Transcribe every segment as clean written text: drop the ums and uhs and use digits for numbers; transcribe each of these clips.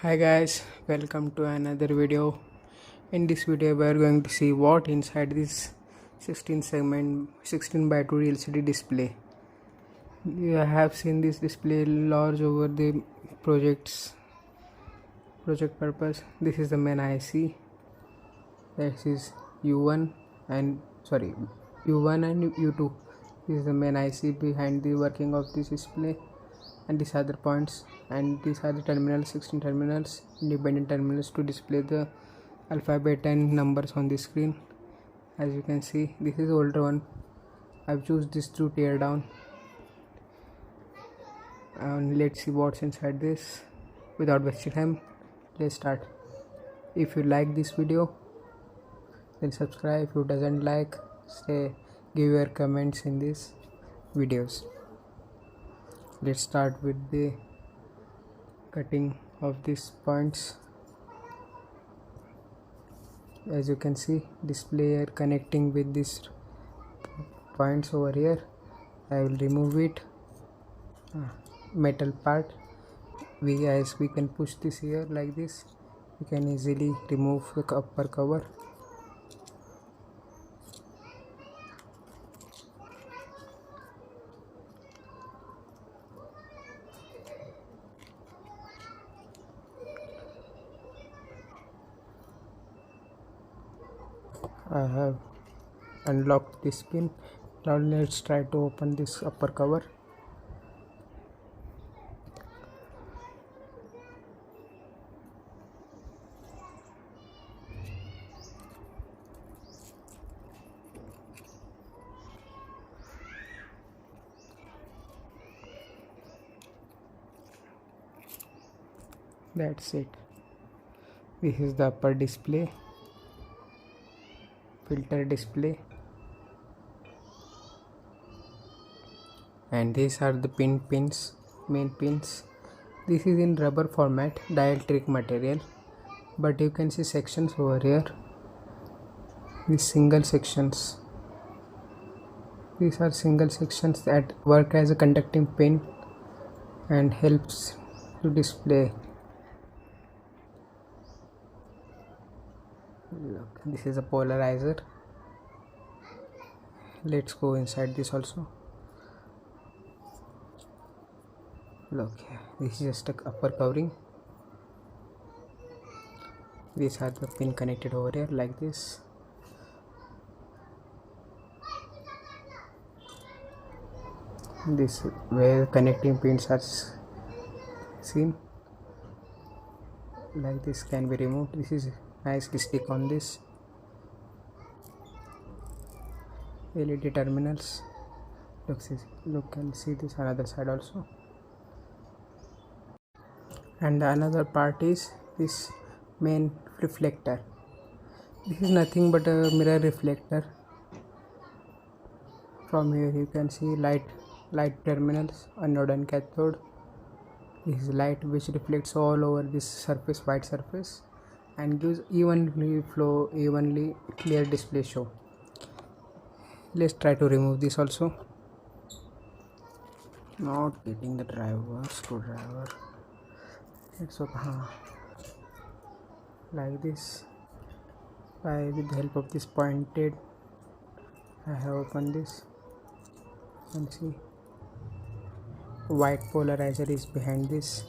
Hi guys, welcome to another video. In this video we are going to see what inside this 16 by 2 LCD display. You have seen this display large over the project purpose. This is the main IC. This is U1 and U2. This is the main IC behind the working of this display. And these are the points, and these are the terminals, 16 terminals, independent terminals to display the alphabet and numbers on the screen. As you can see, this is older one. I've chosen this to tear down, and let's see what's inside this. Without wasting time, let's start. If you like this video, then subscribe. If you doesn't like, give your comments in these videos. Let's start with the cutting of these points. As you can see, display are connecting with these points over here. I will remove it. Metal part. We can push this here like this. We can easily remove the upper cover. I have unlocked this pin. Now let's try to open this upper cover. That's it. This is the upper display. Filter display, and these are the main pins. This is in rubber format, dielectric material, but you can see sections over here. These single sections. These are single sections that work as a conducting pin and helps to display. Look, this is a polarizer. Let's go inside this also. Look, this is just a upper covering. These are the pin connected over here like this. This where connecting pins are seen like this can be removed. This is nicely stick on this. LED terminals. Look and see this another side also. And the another part is this main reflector. This is nothing but a mirror reflector. From here you can see light terminals, anode and cathode. This is light which reflects all over this surface, white surface, and gives evenly clear display show. Let's try to remove this also. Not getting the screwdriver. It's okay. Like this. With the help of this pointed, I have opened this and see white polarizer is behind this,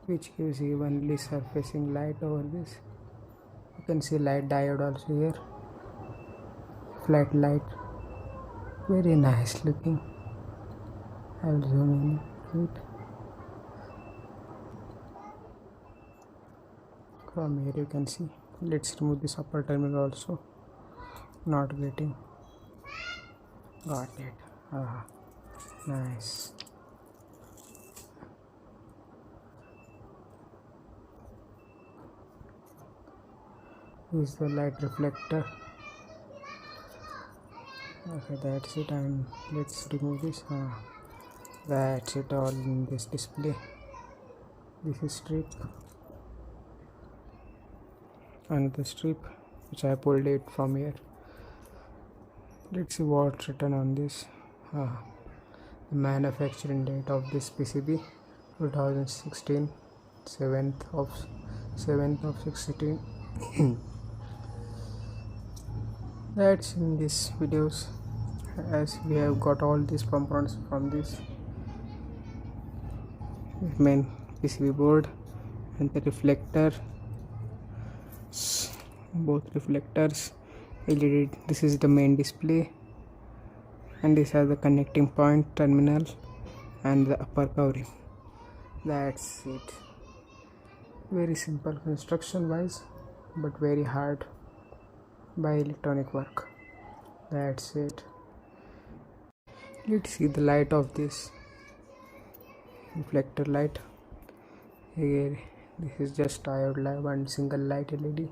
which gives evenly surfacing light over this. You can see light diode also here, flat light, very nice looking. I'll zoom in it. From here you can see. Let's remove this upper terminal also. Not getting. Got it. Nice. This is the light reflector. Okay, that's it, and let's remove this. That's it all in this display. This is strip, another strip which I pulled it from here. Let's see what's written on this. The manufacturing date of this PCB 2016 7th of 16. That's in this videos, as we have got all these components from this main PCB board and the reflector, both reflectors, LED. This is the main display, and these are the connecting point terminal and the upper covering. That's it. Very simple construction wise, but very hard by electronic work. That's it. Let's see the light of this reflector light. Here, this is just diode light, one single light LED.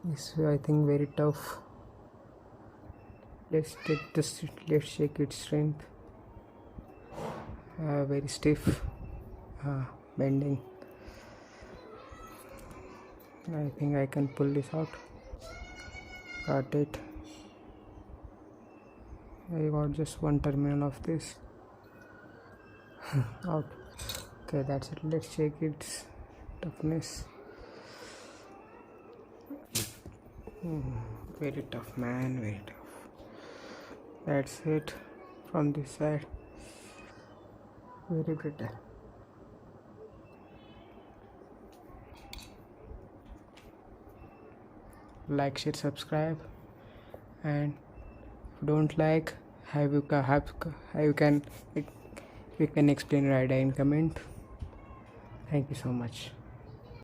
This I think very tough. Let's take this. Let's check its strength. Very stiff, bending. I think I can pull this out. Got it. I got just one terminal of this out. Okay, that's it. Let's check its toughness. Very tough, man, very tough. That's it from this side. Very brittle. Like, share, subscribe, and if you don't like, you can explain your idea in comment. Thank you so much.